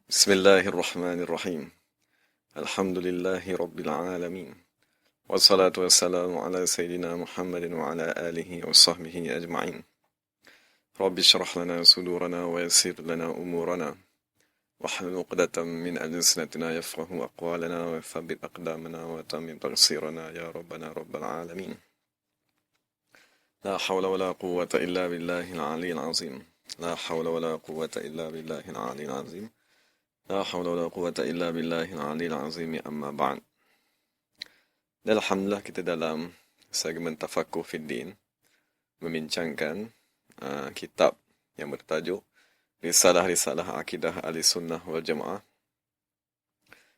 Bismillahirrahmanirrahim. Alhamdulillahi Rabbil Alamin. Wassalatu wassalamu ala Sayyidina Muhammadin wa ala alihi wa sahbihi ajma'in. Rabbi syrah lana sudurana wa yassir lana umurana. Wahlul uqdatan min alsinatina yafqahu aqwalana wa thabbit aqdamana wa tamim taqsirana ya Rabbana Rabbal Alamin. La hawla wa la quwwata illa billahil aliyyil azim. La hawla wa la quwwata illa billahil aliyyil azim. La hawla wa la quwwata illa billahil aliyyil azim amma ba'd. Dan alhamdulillah kita dalam segmen Tafaqquh Fiddin membincangkan kitab yang bertajuk Risalah-Risalah Akidah Ahlussunnah wal Jamaah.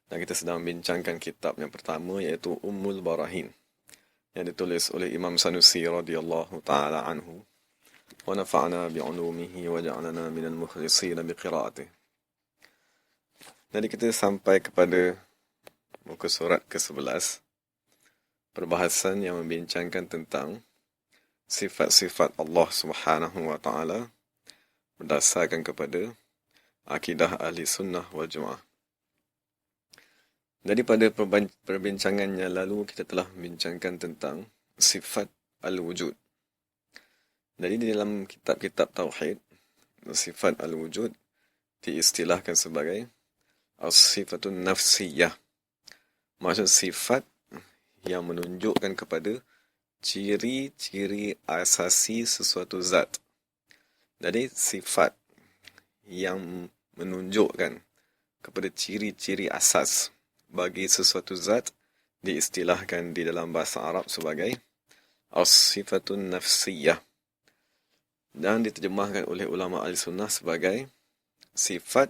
Dan kita sedang membincangkan kitab yang pertama iaitu Ummul Barahin yang ditulis oleh Imam Sanusi radhiyallahu taala anhu. Wa nafa'na bi'ulumihi wa ja'alana minal mukhlisin biqira'atihi. Jadi kita sampai kepada muka surat ke-11, perbahasan yang membincangkan tentang sifat-sifat Allah Subhanahu wa taala berdasarkan kepada akidah ahli sunnah wal jamaah. Jadi pada perbincangannya lalu kita telah membincangkan tentang sifat al-wujud. Jadi di dalam kitab-kitab tauhid, sifat al-wujud diistilahkan sebagai as-sifatun nafsiyah. Maksud sifat yang menunjukkan kepada ciri-ciri asasi sesuatu zat. Jadi sifat yang menunjukkan kepada ciri-ciri asas bagi sesuatu zat diistilahkan di dalam bahasa Arab sebagai as-sifatun nafsiyah. Dan diterjemahkan oleh ulama al-sunnah sebagai sifat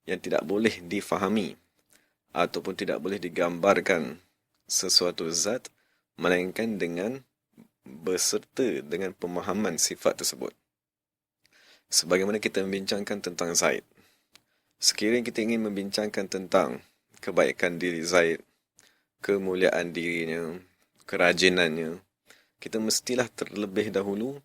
yang tidak boleh difahami ataupun tidak boleh digambarkan sesuatu zat melainkan dengan berserta dengan pemahaman sifat tersebut. Sebagaimana kita membincangkan tentang Zaid. Sekiranya kita ingin membincangkan tentang kebaikan diri Zaid, kemuliaan dirinya, kerajinannya, kita mestilah terlebih dahulu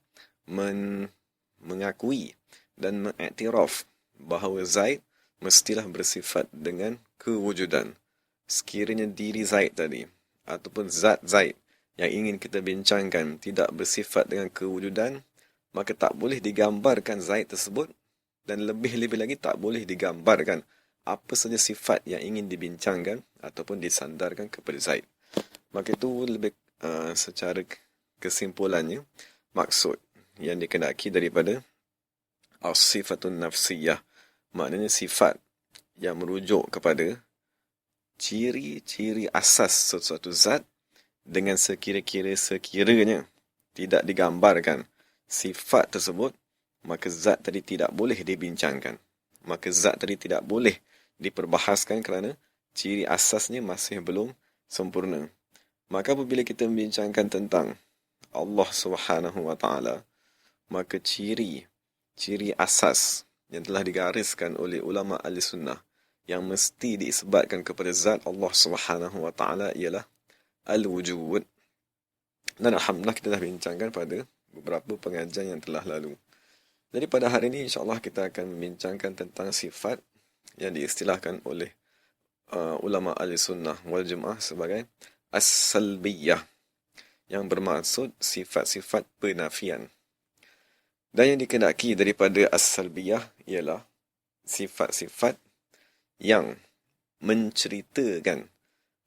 mengakui dan mengiktiraf bahawa Zaid mestilah bersifat dengan kewujudan. Sekiranya diri Zaid tadi ataupun zat Zaid yang ingin kita bincangkan tidak bersifat dengan kewujudan, maka tak boleh digambarkan Zaid tersebut, dan lebih-lebih lagi tak boleh digambarkan apa saja sifat yang ingin dibincangkan ataupun disandarkan kepada Zaid. Maka itu lebih secara kesimpulannya maksud yang dikehendaki daripada as-sifatun nafsiyah, maknanya sifat yang merujuk kepada ciri-ciri asas sesuatu zat dengan sekiranya tidak digambarkan sifat tersebut, maka zat tadi tidak boleh dibincangkan. Maka zat tadi tidak boleh diperbahaskan kerana ciri asasnya masih belum sempurna. Maka apabila kita membincangkan tentang Allah Subhanahu wa taala, maka ciri asas yang telah digariskan oleh ulama ahli-sunnah yang mesti diisbatkan kepada zat Allah Subhanahu wa taala ialah al-wujud. Dan alhamdulillah kita dah bincangkan pada beberapa pengajian yang telah lalu. Jadi pada hari ini insya-Allah kita akan membincangkan tentang sifat yang diistilahkan oleh ulama ahli-sunnah wal jamaah sebagai as-salbiyah, yang bermaksud sifat-sifat penafian. Dan yang dikehendaki daripada as-salbiyah ialah sifat-sifat yang menceritakan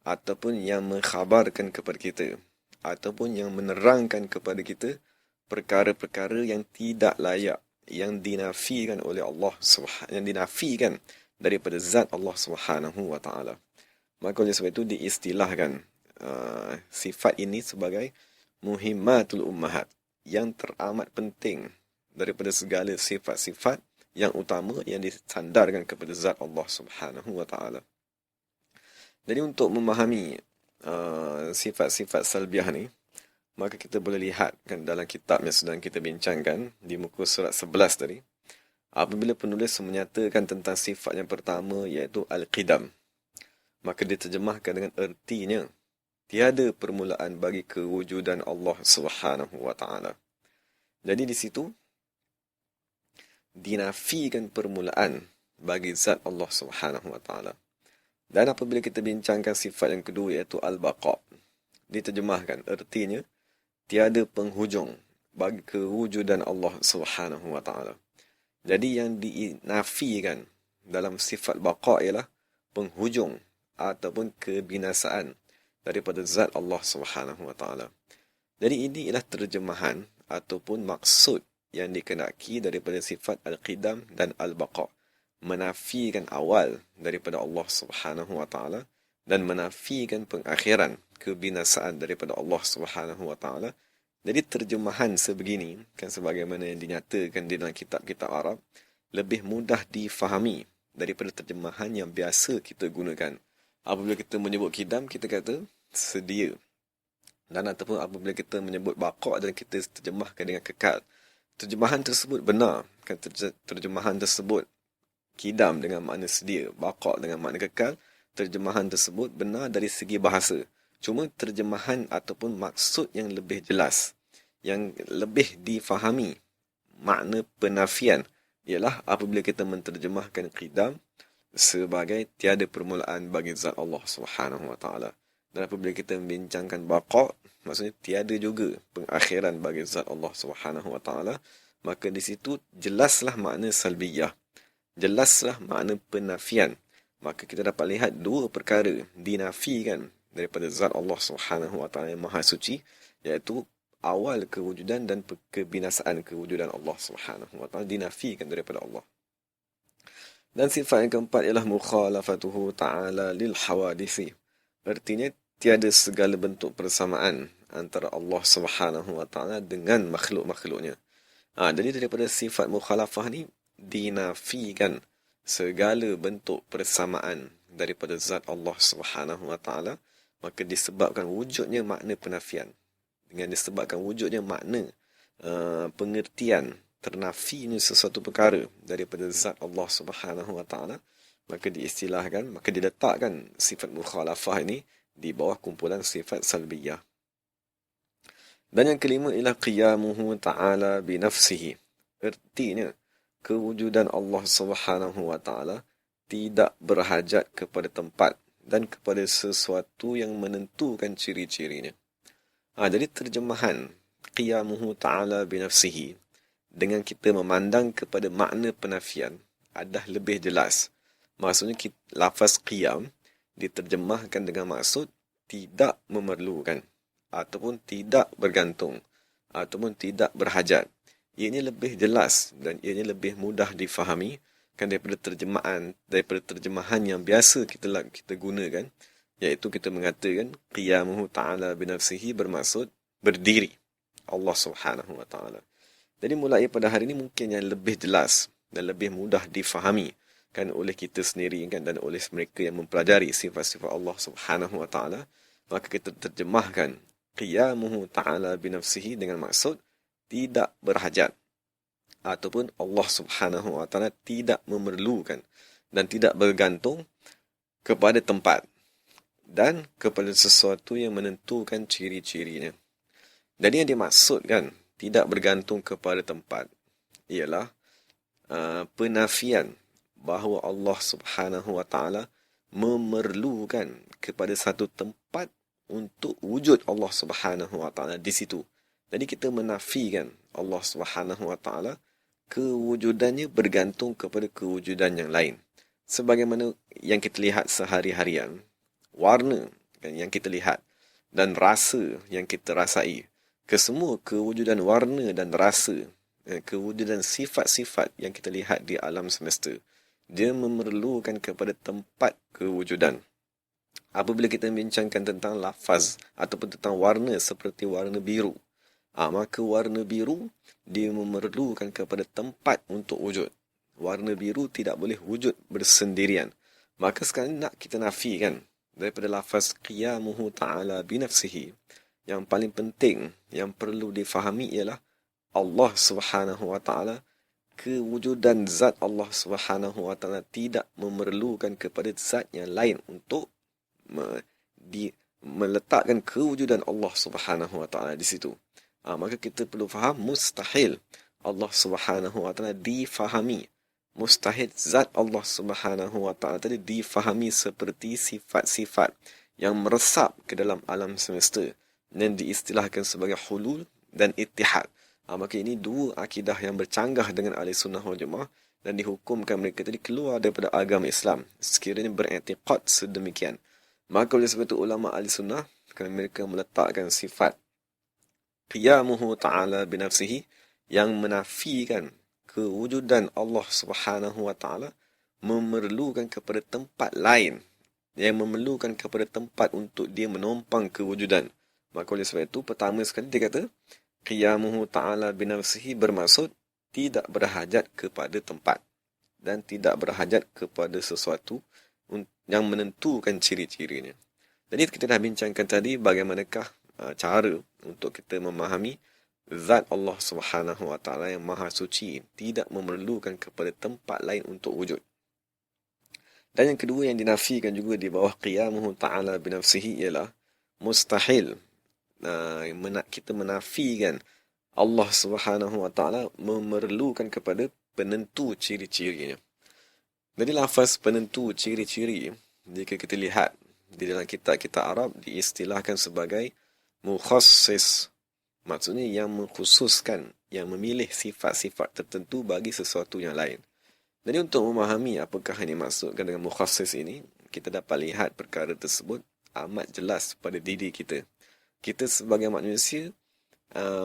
ataupun yang mengkhabarkan kepada kita ataupun yang menerangkan kepada kita perkara-perkara yang tidak layak, yang dinafikan oleh Allah Subhanahu, yang dinafikan daripada zat Allah Subhanahu wa taala. Maka oleh sebab itu diistilahkan sifat ini sebagai muhimmatul ummahat, yang teramat penting daripada segala sifat-sifat yang utama yang disandarkan kepada zat Allah Subhanahu wa taala. Jadi untuk memahami sifat-sifat salbiah ni, maka kita boleh lihat kan dalam kitab yang sedang kita bincangkan di muka surat 11 tadi, apabila penulis menyatakan tentang sifat yang pertama iaitu al-qidam, maka diterjemahkan dengan ertinya tiada permulaan bagi kewujudan Allah Subhanahu wa taala. Jadi di situ dinafikan permulaan bagi zat Allah Subhanahu wa taala. Dan apabila kita bincangkan sifat yang kedua iaitu al-baqa, diterjemahkan artinya tiada penghujung bagi kewujudan Allah Subhanahu wa taala. Jadi yang dinafikan dalam sifat baqa ialah penghujung ataupun kebinasaan daripada zat Allah Subhanahu wa taala. Jadi ini ialah terjemahan ataupun maksud yang dikenaki daripada sifat al-qidam dan al-baqa. Menafikan awal daripada Allah Subhanahu wa taala dan menafikan pengakhiran, kebinasaan daripada Allah Subhanahu wa taala. Jadi terjemahan sebegini kan sebagaimana yang dinyatakan di dalam kitab-kitab Arab lebih mudah difahami daripada terjemahan yang biasa kita gunakan. Apabila kita menyebut qidam, kita kata sedia. Dan ataupun apabila kita menyebut baqa dan kita terjemahkan dengan kekal, terjemahan tersebut benar. Kan terjemahan tersebut qidam dengan makna sedia, baqa dengan makna kekal, terjemahan tersebut benar dari segi bahasa. Cuma terjemahan ataupun maksud yang lebih jelas, yang lebih difahami makna penafian ialah apabila kita menterjemahkan qidam sebagai tiada permulaan bagi zat Allah Subhanahu wa taala. Dan apabila kita membincangkan baqa, maksudnya tiada juga pengakhiran bagi zat Allah Subhanahu wa taala, maka di situ jelaslah makna salbiyah. Jelaslah makna penafian. Maka kita dapat lihat dua perkara dinafikan daripada zat Allah Subhanahu wa taala yang Maha Suci, iaitu awal kewujudan dan kebinasaan kewujudan Allah Subhanahu wa taala dinafikan daripada Allah. Dan sifat yang keempat ialah mukhalafatuhu ta'ala lil hawadisi. Artinya tiada segala bentuk persamaan antara Allah Subhanahu wa taala dengan makhluk-makhluknya. Jadi daripada sifat mukhalafah ni dinafikan segala bentuk persamaan daripada zat Allah Subhanahu wa taala, maka disebabkan wujudnya makna penafian, dengan disebabkan wujudnya makna pengertian ternafinya sesuatu perkara daripada zat Allah Subhanahu wa taala, maka diistilahkan, maka diletakkan sifat mukhalafah ini di bawah kumpulan sifat salbiyah. Dan yang kelima ialah qiyamuhu ta'ala binafsihi. Artinya kewujudan Allah Subhanahu wa taala tidak berhajat kepada tempat dan kepada sesuatu yang menentukan ciri-cirinya. Jadi terjemahan qiyamuhu ta'ala binafsihi dengan kita memandang kepada makna penafian adalah lebih jelas. Maksudnya lafaz qiyam diterjemahkan dengan maksud tidak memerlukan ataupun tidak bergantung ataupun tidak berhajat. Ianya lebih jelas dan ianya lebih mudah difahami kan daripada terjemahan yang biasa kita gunakan, iaitu kita mengatakan qiyamuhu ta'ala binafsihi bermaksud berdiri Allah Subhanahu wa taala. Jadi mulai pada hari ini mungkin yang lebih jelas dan lebih mudah difahami kan oleh kita sendiri kan dan oleh mereka yang mempelajari sifat-sifat Allah Subhanahu wa taala, maka kita terjemahkan qiyamuhu ta'ala binafsihi dengan maksud tidak berhajat ataupun Allah Subhanahu wa taala tidak memerlukan dan tidak bergantung kepada tempat dan kepada sesuatu yang menentukan ciri-cirinya. Jadi yang dimaksudkan tidak bergantung kepada tempat ialah penafian bahawa Allah Subhanahu wa taala memerlukan kepada satu tempat untuk wujud Allah Subhanahu wa taala di situ. Jadi kita menafikan Allah Subhanahu wa taala kewujudannya bergantung kepada kewujudan yang lain. Sebagaimana yang kita lihat sehari-harian, warna yang kita lihat dan rasa yang kita rasai, kesemua kewujudan warna dan rasa, kewujudan sifat-sifat yang kita lihat di alam semesta, dia memerlukan kepada tempat kewujudan. Apabila kita bincangkan tentang lafaz ataupun tentang warna seperti warna biru, maka warna biru dia memerlukan kepada tempat untuk wujud. Warna biru tidak boleh wujud bersendirian. Maka sekarang nak kita nafikan daripada lafaz qiyamuhu ta'ala binafsihi, yang paling penting yang perlu difahami ialah Allah Subhanahu wa taala, kewujudan zat Allah Subhanahu wa taala tidak memerlukan kepada zat yang lain untuk meletakkan kewujudan Allah Subhanahu wa taala di situ. Maka kita perlu faham mustahil Allah Subhanahu wa taala difahami mustahil zat Allah Subhanahu wa ta'ala tadi difahami seperti sifat-sifat yang meresap ke dalam alam semesta dan diistilahkan sebagai hulul dan ittihad. Maka ini dua akidah yang bercanggah dengan ahli sunnah wal jamaah dan dihukumkan mereka tadi keluar daripada agama Islam sekiranya beriktikad sedemikian. Maka oleh sebab itu ulama ahli sunnah kerana mereka meletakkan sifat qiyamuhu ta'ala binafsihi yang menafikan kewujudan Allah Subhanahu wa ta'ala memerlukan kepada tempat lain yang memerlukan kepada tempat untuk dia menompang kewujudan. Maka oleh sebab itu pertama sekali dia kata qiyamuhu ta'ala binafsihi bermaksud tidak berhajat kepada tempat dan tidak berhajat kepada sesuatu yang menentukan ciri-cirinya. Jadi kita dah bincangkan tadi bagaimanakah cara untuk kita memahami zat Allah Subhanahu wa ta'ala yang maha suci tidak memerlukan kepada tempat lain untuk wujud. Dan yang kedua yang dinafikan juga di bawah qiyamuhu ta'ala binafsihi ialah mustahil kita menafikan Allah Subhanahu wa ta'ala memerlukan kepada penentu ciri-cirinya. Jadi lafaz penentu ciri-ciri jika kita lihat di dalam kitab-kitab Arab diistilahkan sebagai mukhassis. Maksudnya yang mengkhususkan, yang memilih sifat-sifat tertentu bagi sesuatu yang lain. Jadi untuk memahami apakah yang dimaksudkan dengan mukhassis ini, kita dapat lihat perkara tersebut amat jelas pada diri kita. Kita sebagai manusia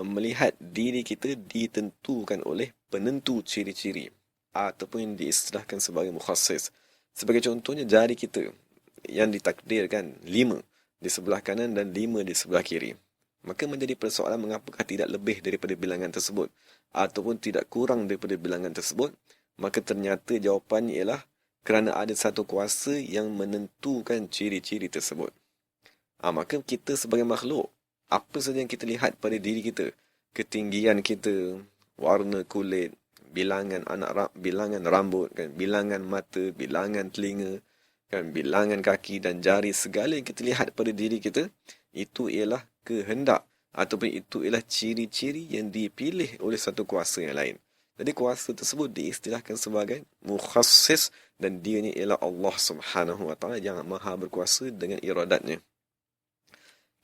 melihat diri kita ditentukan oleh penentu ciri-ciri ataupun yang diistilahkan sebagai mukhassis. Sebagai contohnya jari kita yang ditakdirkan 5 di sebelah kanan dan 5 di sebelah kiri. Maka menjadi persoalan mengapakah tidak lebih daripada bilangan tersebut ataupun tidak kurang daripada bilangan tersebut. Maka ternyata jawapannya ialah kerana ada satu kuasa yang menentukan ciri-ciri tersebut. Maka kita sebagai makhluk, apa saja yang kita lihat pada diri kita, ketinggian kita, warna kulit, bilangan bilangan rambut, kan, bilangan mata, bilangan telinga, kan, bilangan kaki dan jari, segala yang kita lihat pada diri kita, itu ialah kehendak ataupun itu ialah ciri-ciri yang dipilih oleh satu kuasa yang lain. Jadi kuasa tersebut diistilahkan sebagai mukhassis dan dianya ialah Allah Subhanahu wa ta'ala yang maha berkuasa dengan iradatnya.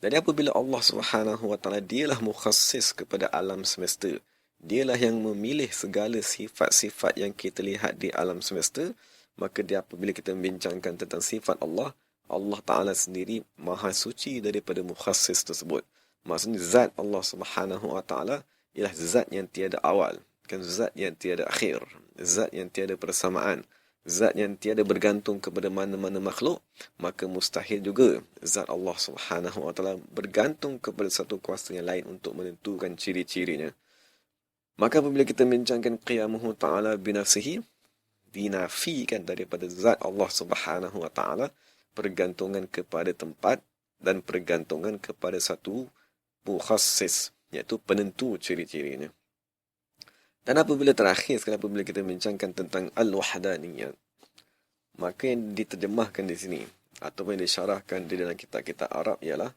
Jadi apabila Allah Subhanahu wa ta'ala dialah mukhassis kepada alam semesta, dialah yang memilih segala sifat-sifat yang kita lihat di alam semesta, maka dia apabila kita membincangkan tentang sifat Allah, Allah Ta'ala sendiri maha suci daripada mukhassis tersebut. Maksudnya zat Allah Subhanahu wa ta'ala ialah zat yang tiada awal, kan, zat yang tiada akhir, zat yang tiada persamaan, zat yang tiada bergantung kepada mana-mana makhluk. Maka mustahil juga zat Allah Subhanahu wa ta'ala bergantung kepada satu kuasa yang lain untuk menentukan ciri-cirinya. Maka apabila kita membincangkan qiyamuhu ta'ala binafsihi, dinafikan daripada zat Allah Subhanahu wa ta'ala pergantungan kepada tempat dan pergantungan kepada satu mukhassis, iaitu penentu ciri-cirinya. Dan apabila terakhir sekali apabila kita bincangkan tentang al-wahdaniyah, maka yang diterjemahkan di sini ataupun yang disyarahkan di dalam kitab-kitab Arab ialah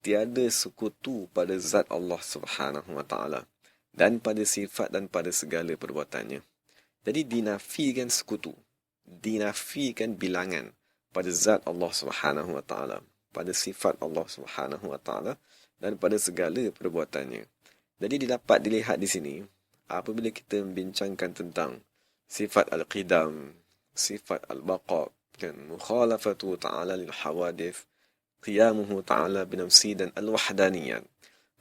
tiada sekutu pada zat Allah Subhanahu wa ta'ala dan pada sifat dan pada segala perbuatannya. Jadi dinafikan sekutu, dinafikan bilangan pada zat Allah Subhanahu wa ta'ala, pada sifat Allah Subhanahu wa ta'ala dan pada segala perbuatannya. Jadi didapat dilihat di sini apabila kita membincangkan tentang sifat al-qidam, sifat al-baqa, kan, mukhalafatu ta'ala lil hawadith, qiyamuhu ta'ala binafsi dan al-wahdaniyat.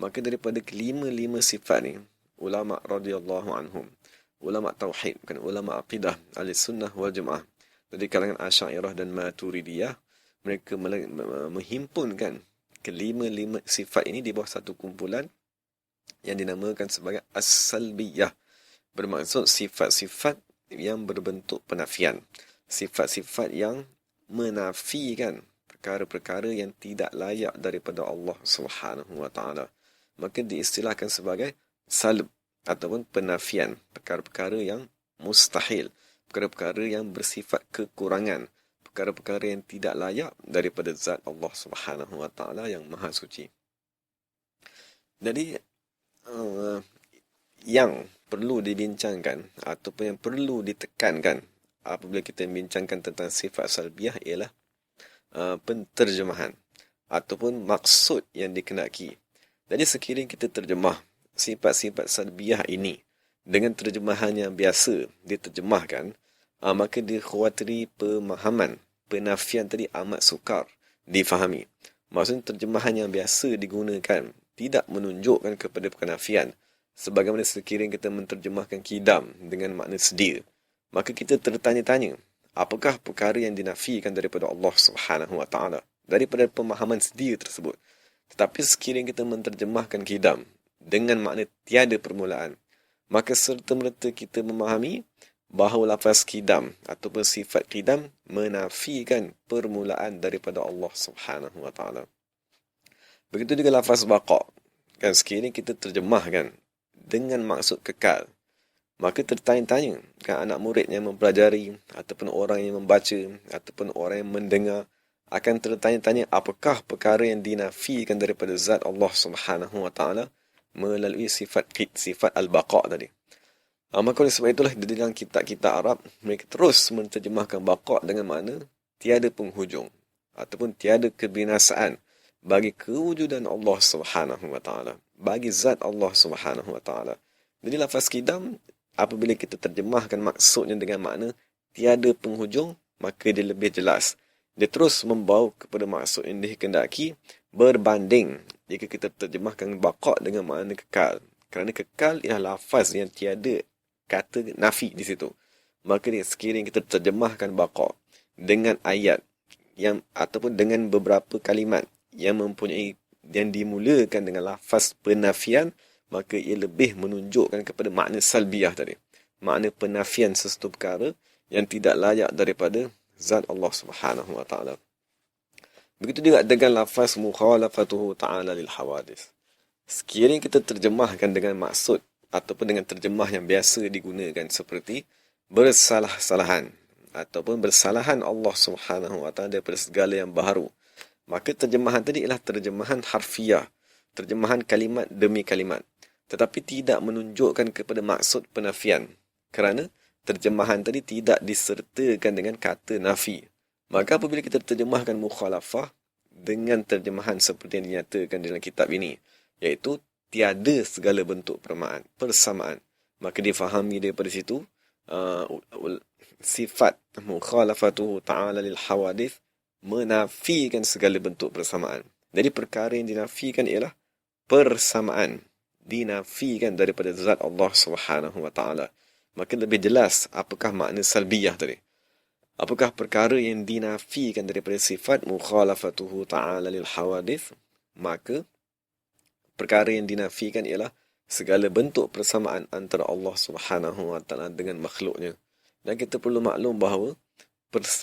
Maka daripada kelima-lima sifat ni, ulama radhiyallahu anhum, ulama tauhid, kan, ulama aqidah ahli-sunnah wal jamaah dari kalangan Asy'ariyah dan Maturidiyah, mereka menghimpunkan kelima-lima sifat ini di bawah satu kumpulan yang dinamakan sebagai as-salbiyah. Bermaksud sifat-sifat yang berbentuk penafian, sifat-sifat yang menafikan perkara-perkara yang tidak layak daripada Allah Subhanahu wa ta'ala. Maka diistilahkan sebagai salb ataupun penafian, perkara-perkara yang mustahil, perkara-perkara yang bersifat kekurangan, perkara-perkara yang tidak layak daripada zat Allah Subhanahu wa ta'ala yang maha suci. Jadi yang perlu dibincangkan ataupun yang perlu ditekankan apabila kita bincangkan tentang sifat salbiyah ialah penterjemahan ataupun maksud yang dikenaki. Jadi sekiranya kita terjemah sifat-sifat salbiyah ini dengan terjemahan yang biasa diterjemahkan, maka dikhawatiri pemahaman penafian tadi amat sukar difahami. Maksudnya terjemahan yang biasa digunakan tidak menunjukkan kepada penafian. Sebagaimana sekiranya kita menterjemahkan kidam dengan makna sedia, maka kita tertanya-tanya, apakah perkara yang dinafikan daripada Allah Subhanahu Wa Taala daripada pemahaman sedia tersebut. Tetapi sekiranya kita menterjemahkan kidam dengan makna tiada permulaan, maka serta-merta kita memahami bahawa lafaz kidam ataupun sifat kidam menafikan permulaan daripada Allah Subhanahu Wa Taala. Begitu juga lafaz baqa. Kan sekiranya kita terjemahkan dengan maksud kekal, maka tertanya-tanya kan anak murid yang mempelajari ataupun orang yang membaca ataupun orang yang mendengar akan tertanya-tanya apakah perkara yang dinafikan daripada zat Allah Subhanahu Wa Taala melalui sifat al-baqa tadi. Maka oleh sebab itulah di dalam kitab-kitab Arab mereka terus menterjemahkan baqa dengan makna tiada penghujung ataupun tiada kebinasaan bagi kewujudan Allah Subhanahu Wa Taala, bagi zat Allah Subhanahu Wa Taala. Jadi lafaz kidam apabila kita terjemahkan maksudnya dengan makna tiada penghujung, maka dia lebih jelas. Dia terus membawa kepada maksud yang dikehendaki berbanding jika kita terjemahkan baqa dengan makna kekal. Kerana kekal ialah lafaz yang tiada kata nafi di situ. Maka sekiranya kita terjemahkan baqa dengan ayat yang ataupun dengan beberapa kalimat yang mempunyai yang dimulakan dengan lafaz penafian, maka ia lebih menunjukkan kepada makna salbiyah tadi. Makna penafian sesuatu perkara yang tidak layak daripada zat Allah Subhanahu Wa Taala. Begitu juga dengan lafaz mukhalafatuhu ta'ala lil hawadis. Sekiranya kita terjemahkan dengan maksud ataupun dengan terjemah yang biasa digunakan seperti bersalah-salahan ataupun bersalahan Allah Subhanahu Wa Taala daripada segala yang baharu, maka terjemahan tadi ialah terjemahan harfiah, terjemahan kalimat demi kalimat, tetapi tidak menunjukkan kepada maksud penafian kerana terjemahan tadi tidak disertakan dengan kata nafi. Maka apabila kita terjemahkan mukhalafah dengan terjemahan seperti yang dinyatakan dalam kitab ini, iaitu tiada segala bentuk persamaan, maka difahami daripada situ sifat mukhalafatuhu ta'ala lil hawadith menafikan segala bentuk persamaan. Jadi perkara yang dinafikan ialah persamaan, dinafikan daripada zat Allah Subhanahu Wa Taala. Maka lebih jelas apakah makna salbiyah tadi. Apakah perkara yang dinafikan daripada sifat mukhalafatuhu ta'ala lil hawadith, maka perkara yang dinafikan ialah segala bentuk persamaan antara Allah Subhanahu Wa Taala dengan makhluknya. Dan kita perlu maklum bahawa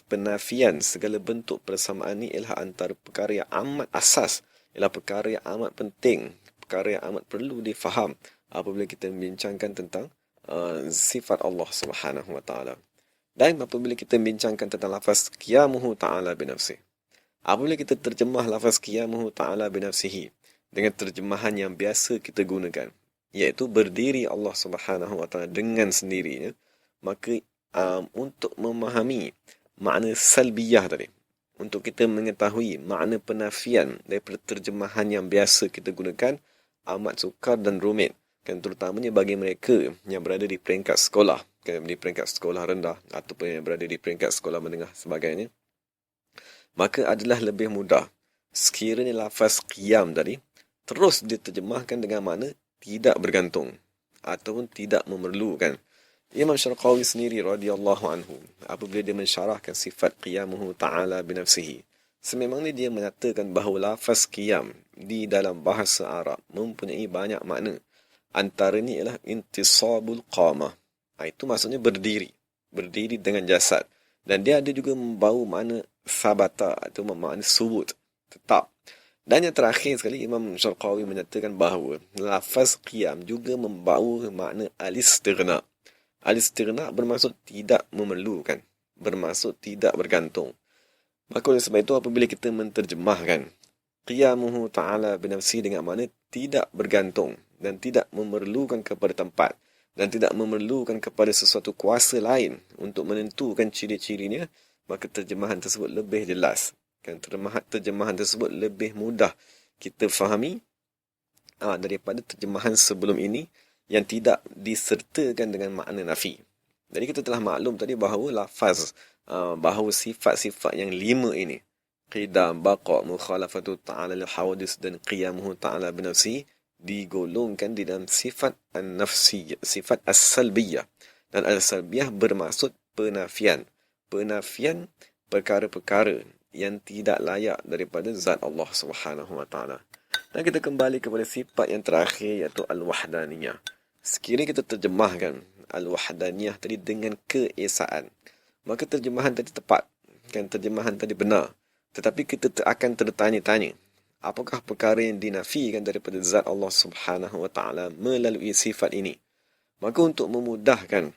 penafian segala bentuk persamaan ini ialah antara perkara yang amat asas, ialah perkara yang amat penting, perkara yang amat perlu difaham apabila kita membincangkan tentang sifat Allah Subhanahu Wa Taala. Dan apabila kita membincangkan tentang lafaz qiyamuhu ta'ala binafsih, apabila kita terjemah lafaz qiyamuhu ta'ala binafsihi dengan terjemahan yang biasa kita gunakan, iaitu berdiri Allah Subhanahu Wa Taala dengan sendirinya, maka untuk memahami makna salbiyah tadi, untuk kita mengetahui makna penafian daripada terjemahan yang biasa kita gunakan, amat sukar dan rumit, kan, terutamanya bagi mereka yang berada di peringkat sekolah, kan, di peringkat sekolah rendah ataupun yang berada di peringkat sekolah menengah sebagainya. Maka adalah lebih mudah sekiranya lafaz qiyam tadi terus diterjemahkan dengan makna tidak bergantung ataupun tidak memerlukan. Imam Syarqawi sendiri radhiyallahu anhu apabila dia mensyarahkan sifat qiyamuhu ta'ala binafsihi, sememangnya dia menyatakan bahawa lafaz qiyam di dalam bahasa Arab mempunyai banyak makna. Antaranya ialah intisabul qamah. Itu maksudnya berdiri dengan jasad. Dan dia ada juga membawa makna sabata atau makna subut, tetap. Dan yang terakhir sekali, Imam Syarqawi menyatakan bahawa lafaz qiyam juga membawa makna al-istighna. Al-istighna bermaksud tidak memerlukan, bermaksud tidak bergantung. Maka oleh sebab itu apabila kita menterjemahkan qiyamuhu ta'ala binafsi dengan makna tidak bergantung dan tidak memerlukan kepada tempat, dan tidak memerlukan kepada sesuatu kuasa lain untuk menentukan ciri-cirinya, maka terjemahan tersebut lebih jelas. Terjemahan tersebut lebih mudah kita fahami daripada terjemahan sebelum ini yang tidak disertakan dengan makna nafi. Jadi kita telah maklum tadi bahawa bahawa sifat-sifat yang 5 ini, qidam, baqa', mukhalafatu ta'ala al-hawadis dan qiyamuhu ta'ala binafsi, digolongkan di dalam sifat an-nafsiyah, sifat as-salbiyah. Dan as-salbiyah bermaksud penafian. Penafian perkara-perkara yang tidak layak daripada zat Allah Subhanahu wa taala. Dan kita kembali kepada sifat yang terakhir, iaitu al-wahdaniyah. Sekiranya kita terjemahkan al-wahdaniyah tadi dengan keesaan, maka terjemahan tadi tepat, kan, terjemahan tadi benar. Tetapi kita akan tertanya-tanya, apakah perkara yang dinafikan daripada zat Allah Subhanahu wa taala melalui sifat ini? Maka untuk memudahkan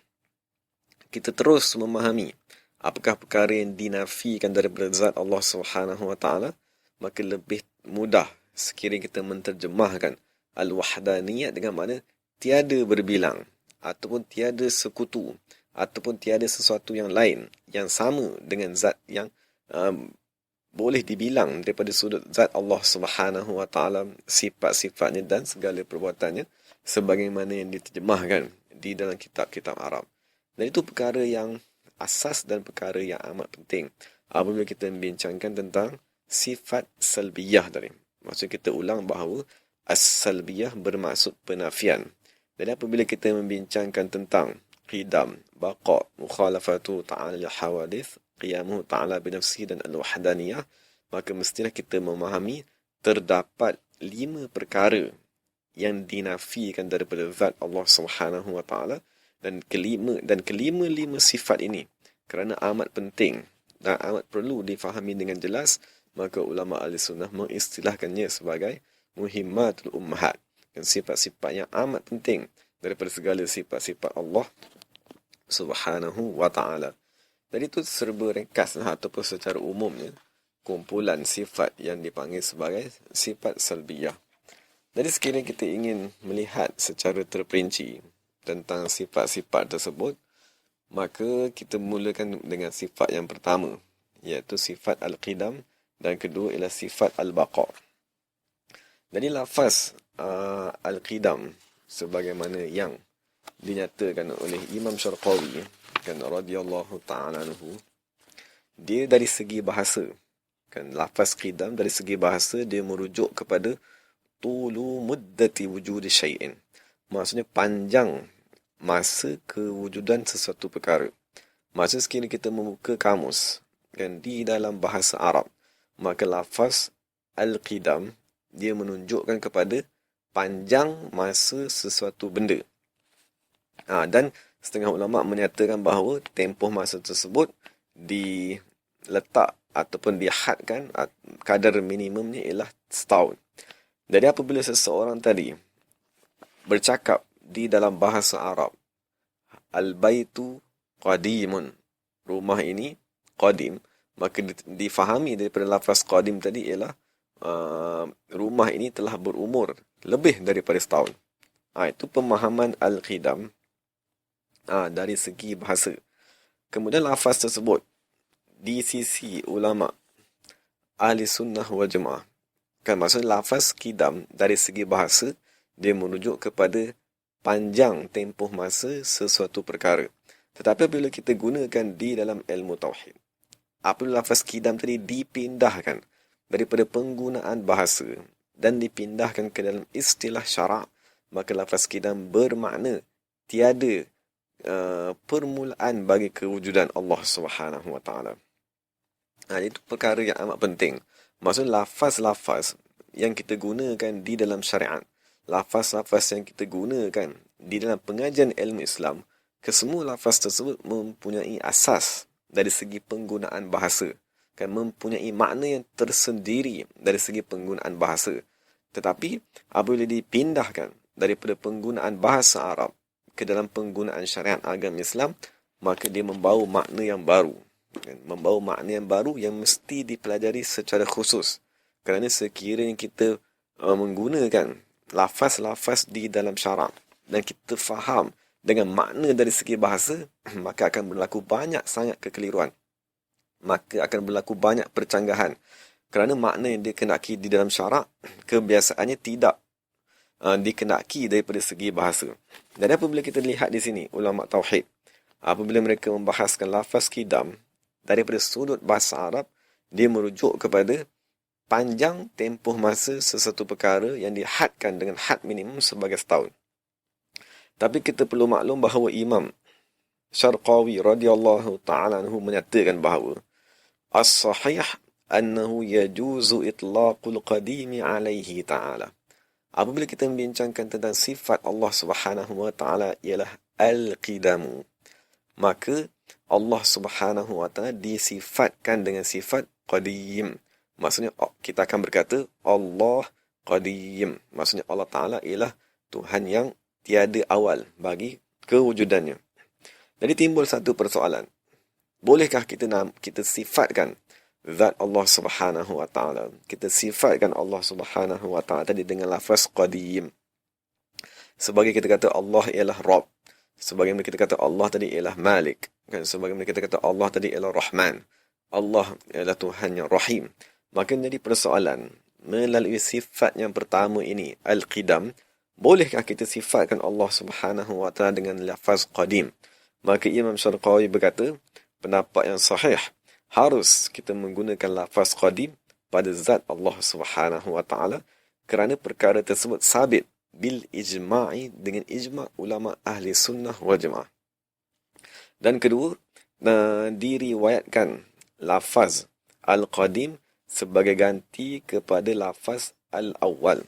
kita terus memahami apakah perkara yang dinafikan daripada zat Allah Subhanahu wa taala, maka lebih mudah sekiranya kita menterjemahkan al-wahdaniyah dengan makna tiada berbilang, ataupun tiada sekutu, ataupun tiada sesuatu yang lain yang sama dengan zat yang boleh dibilang daripada sudut zat Allah Subhanahu wa taala, sifat-sifatnya dan segala perbuatannya sebagaimana yang diterjemahkan di dalam kitab-kitab Arab. Dan itu perkara yang asas dan perkara yang amat penting apabila kita membincangkan tentang sifat salbiyah tadi. Maksud kita ulang bahawa as-salbiyah bermaksud penafian. Dan apabila kita membincangkan tentang qidam, baqa', mukhalafatu ta'ala al-hawadith, qiyamuhu ta'ala binafsi dan al-wahdaniyah, maka mestilah kita memahami terdapat 5 perkara yang dinafikan daripada zat Allah Subhanahu wa taala, dan kelima-lima sifat ini kerana amat penting dan amat perlu difahami dengan jelas, maka ulama ahli sunnah mengistilahkannya sebagai muhimmatul ummahat, dan sifat-sifat yang amat penting daripada segala sifat-sifat Allah Subhanahu wa taala. Jadi itu serba ringkas ataupun secara umumnya kumpulan sifat yang dipanggil sebagai sifat salbiyah. Jadi sekiranya kita ingin melihat secara terperinci tentang sifat-sifat tersebut, maka kita mulakan dengan sifat yang pertama, iaitu sifat al-qidam, dan kedua ialah sifat al-baqa'. Jadi lafaz al-qidam sebagaimana yang dinyatakan oleh Imam Syarqawi, kan, radhiyallahu ta'ala anhu, dia dari segi bahasa, kan, lafaz qidam dari segi bahasa dia merujuk kepada tulu muddati wujudi syai'in. Maksudnya panjang masa kewujudan sesuatu perkara. Maksud sekiranya kita membuka kamus, kan, di dalam bahasa Arab, maka lafaz al-qidam dia menunjukkan kepada panjang masa sesuatu benda. Dan setengah ulama menyatakan bahawa tempoh masa tersebut diletak ataupun dihadkan, kadar minimumnya ialah setahun. Jadi apabila seseorang tadi bercakap di dalam bahasa Arab, al-baitu qadimun, rumah ini qadim, maka difahami daripada lafaz qadim tadi ialah rumah ini telah berumur lebih daripada setahun. Itu pemahaman al-qidam dari segi bahasa. Kemudian lafaz tersebut di sisi ulama ahli sunnah wal jamaah, kan, maksud lafaz qidam dari segi bahasa dia merujuk kepada panjang tempoh masa sesuatu perkara. Tetapi apabila kita gunakan di dalam ilmu tauhid, apabila lafaz qidam tadi dipindahkan daripada penggunaan bahasa dan dipindahkan ke dalam istilah syarak, maka lafaz qidam bermakna tiada permulaan bagi kewujudan Allah Subhanahu wa taala. Itu perkara yang amat penting. Maksud lafaz-lafaz yang kita gunakan di dalam syariat, lafaz-lafaz yang kita gunakan di dalam pengajian ilmu Islam, kesemua lafaz tersebut mempunyai asas dari segi penggunaan bahasa, kan, mempunyai makna yang tersendiri dari segi penggunaan bahasa. Tetapi apabila dipindahkan daripada penggunaan bahasa Arab ke dalam penggunaan syariat agama Islam, maka dia membawa makna yang baru, kan, membawa makna yang baru yang mesti dipelajari secara khusus. Kerana sekiranya kita menggunakan lafaz-lafaz di dalam syarak dan kita faham dengan makna dari segi bahasa, maka akan berlaku banyak sangat kekeliruan. Maka akan berlaku banyak percanggahan. Kerana makna yang dikenaki di dalam syarak, kebiasaannya tidak dikenaki daripada segi bahasa. Dan apabila kita lihat di sini, ulama tauhid, apabila mereka membahaskan lafaz qidam, daripada sudut bahasa Arab, dia merujuk kepada panjang tempoh masa sesuatu perkara yang dihadkan dengan had minimum sebagai setahun. Tapi kita perlu maklum bahawa Imam Syarqawi radhiyallahu ta'ala anhu menyatakan bahawa as-sahih annahu yajuzu itlaqul qadimi alaihi ta'ala. Apabila kita membincangkan tentang sifat Allah Subhanahu wa taala ialah al-qidamu, maka Allah Subhanahu wa taala disifatkan dengan sifat qadim. Maksudnya kita akan berkata Allah qadim. Maksudnya Allah Taala ialah Tuhan yang tiada awal bagi kewujudannya. Jadi timbul satu persoalan. Bolehkah kita sifatkan zat Allah Subhanahu wa taala? Kita sifatkan Allah Subhanahu wa taala tadi dengan lafaz qadim. Sebagai kita kata Allah ialah Rabb. Sebagaimana kita kata Allah tadi ialah Malik. Sebagaimana kita kata Allah tadi ialah Rahman. Allah ialah Tuhan yang Rahim. Maka jadi persoalan, melalui sifat yang pertama ini, Al-Qidam, bolehkah kita sifatkan Allah Subhanahu wa taala dengan lafaz qadim? Maka Imam Syarqawi berkata, pendapat yang sahih, harus kita menggunakan lafaz qadim pada zat Allah Subhanahu wa taala kerana perkara tersebut sabit bil ijma'i dengan ijma' ulama ahli sunnah wal jamaah. Dan kedua, diriwayatkan lafaz al-qadim sebagai ganti kepada lafaz al-awwal.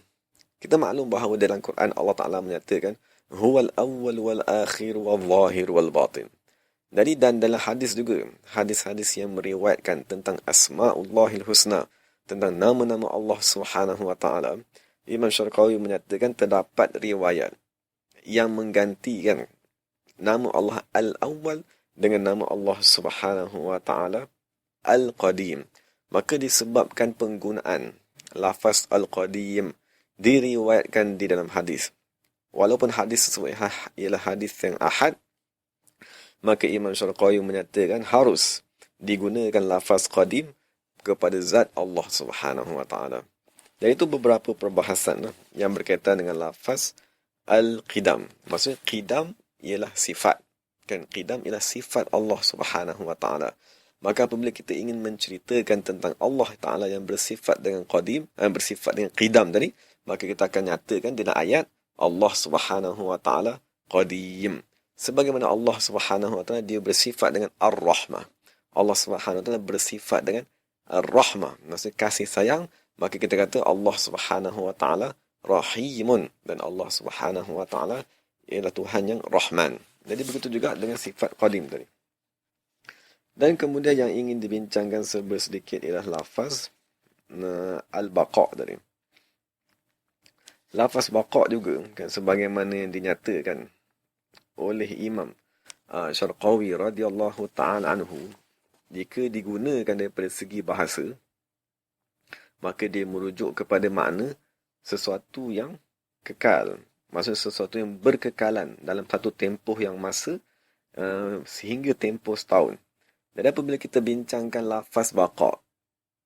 Kita maklum bahawa dalam Quran Allah Ta'ala menyatakan huwal awwal wal akhir wal zahir wal batin. Jadi dan dalam hadis juga, hadis-hadis yang meriwayatkan tentang asma'ullahil husna, tentang nama-nama Allah Subhanahu wa taala, Imam Syarqawi menyatakan terdapat riwayat yang menggantikan nama Allah al-awwal dengan nama Allah Subhanahu wa taala al-qadim. Maka disebabkan penggunaan lafaz al-qadim diriwayatkan di dalam hadis. Walaupun hadis tersebut ialah hadis yang ahad, maka Imam Syarqawi menyatakan harus digunakan lafaz qadim kepada zat Allah Subhanahu wa taala. Dan itu beberapa perbahasan yang berkaitan dengan lafaz al-qidam. Maksudnya qidam ialah sifat. Kan qidam ialah sifat Allah Subhanahu wa taala. Maka apabila kita ingin menceritakan tentang Allah Ta'ala yang bersifat dengan qadim, bersifat dengan qidam tadi, maka kita akan nyatakan dalam ayat Allah Subhanahu wa Ta'ala qadim. Sebagaimana Allah Subhanahu wa Ta'ala dia bersifat dengan ar-rahmah. Allah Subhanahu wa Ta'ala bersifat dengan ar-rahmah, maksudnya kasih sayang, maka kita kata Allah Subhanahu wa Ta'ala rahimun, dan Allah Subhanahu wa Ta'ala ialah Tuhan yang Rahman. Jadi begitu juga dengan sifat qadim tadi. Dan kemudian yang ingin dibincangkan sedikit ialah lafaz al-baqa' tadi. Lafaz baqa' juga kan sebagaimana yang dinyatakan oleh Imam Syarqawi radhiyallahu ta'ala anhu, jika digunakan daripada segi bahasa, maka dia merujuk kepada makna sesuatu yang kekal. Maksudnya sesuatu yang berkekalan dalam satu tempoh yang masa sehingga tempoh setahun. Dan apabila kita bincangkan lafaz baqa'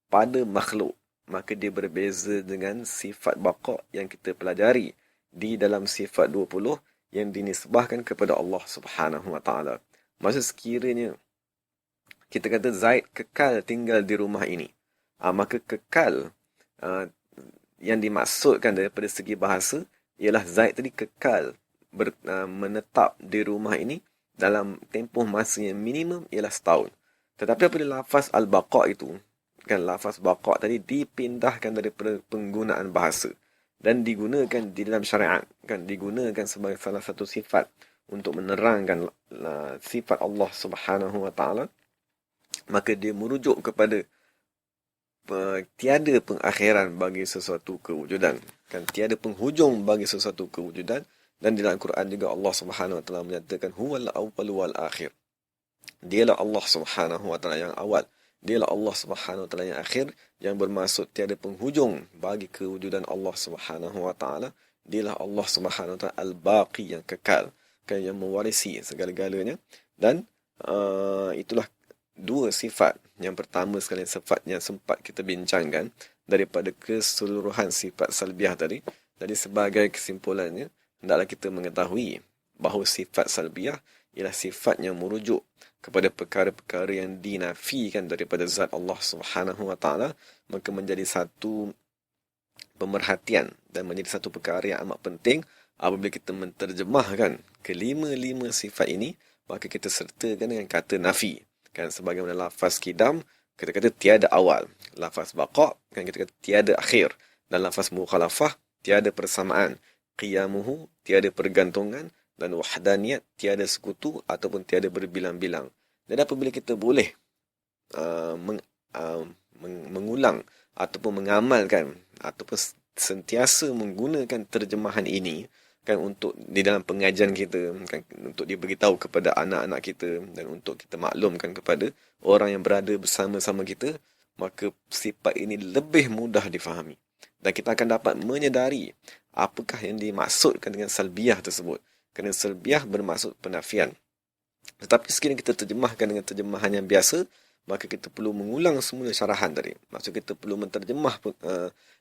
pada makhluk, maka dia berbeza dengan sifat baqa' yang kita pelajari di dalam sifat 20 yang dinisbahkan kepada Allah Subhanahu wa taala. Maksud sekiranya kita kata Zaid kekal tinggal di rumah ini, maka kekal yang dimaksudkan daripada segi bahasa ialah Zaid tadi kekal menetap di rumah ini dalam tempoh masa yang minimum ialah setahun. Tetapi apabila lafaz al-baqa' itu, kan lafaz baqa' tadi dipindahkan daripada penggunaan bahasa dan digunakan di dalam syariat, kan digunakan sebagai salah satu sifat untuk menerangkan sifat Allah Subhanahu wa taala, maka dia merujuk kepada tiada pengakhiran bagi sesuatu kewujudan, kan tiada penghujung bagi sesuatu kewujudan. Dan di dalam Quran juga Allah Subhanahu wa taala menyatakan huwal awwal wal akhir. Dialah Allah Subhanahu wa taala yang awal, dialah Allah Subhanahu wa taala yang akhir, yang bermaksud tiada penghujung bagi kewujudan Allah Subhanahu wa taala. Dialah Allah Subhanahu wa taala al-baqi yang kekal. kan, yang mewarisi segala-galanya. Dan itulah dua sifat. Yang pertama sekali, sifat yang sempat kita bincangkan daripada keseluruhan sifat salbiah tadi. Jadi sebagai kesimpulannya, hendaklah kita mengetahui bahawa sifat salbiah ialah sifat yang merujuk kepada perkara-perkara yang dinafikan daripada zat Allah Subhanahu Wa Taala, maka menjadi satu pemerhatian dan menjadi satu perkara yang amat penting apabila kita menterjemahkan kelima-lima sifat ini, maka kita sertakan dengan kata nafi. Kan, sebagaimana lafaz qidam, kita kata tiada awal. Lafaz baqa, kan, kita kata tiada akhir. Dan lafaz mukhalafah, tiada persamaan. Qiyamuhu, tiada pergantungan. Dan wahdaniyat, tiada sekutu ataupun tiada berbilang-bilang. Dan apabila kita boleh mengulang ataupun mengamalkan ataupun sentiasa menggunakan terjemahan ini, kan, untuk di dalam pengajian kita, kan, untuk diberitahu kepada anak-anak kita dan untuk kita maklumkan kepada orang yang berada bersama-sama kita, maka sifat ini lebih mudah difahami dan kita akan dapat menyedari apakah yang dimaksudkan dengan salbiah tersebut. Kerana salbiah bermaksud penafian. Tetapi sekiranya kita terjemahkan dengan terjemahan yang biasa, maka kita perlu mengulang semula syarahan tadi. Maksud kita perlu menterjemah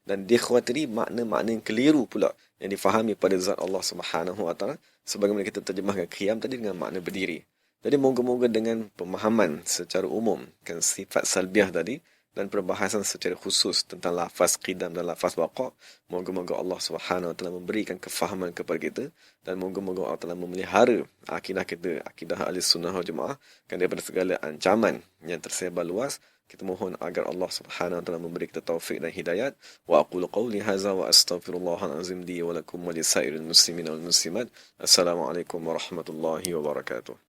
dan dikhawatiri makna-makna yang keliru pula yang difahami pada zat Allah Subhanahu Wa Taala, sebagaimana kita terjemahkan qiyam tadi dengan makna berdiri. Jadi moga-moga dengan pemahaman secara umum kan sifat salbiah tadi dan perbahasan secara khusus tentang lafaz qidam dan lafaz baqa, moga-moga Allah Subhanahu Wa Taala memberikan kefahaman kepada kita dan moga-moga Allah Taala memelihara akidah kita, akidah ahli sunnah wal jamaah, kan, daripada segala ancaman yang tersebar luas. Kita mohon agar Allah Subhanahu Wa Taala memberi kita taufik dan hidayat. Wa aqulu qawli hadza wa astaghfirullahal azim li wa lakum wa lisairil muslimin wal muslimat. Assalamualaikum warahmatullahi wabarakatuh.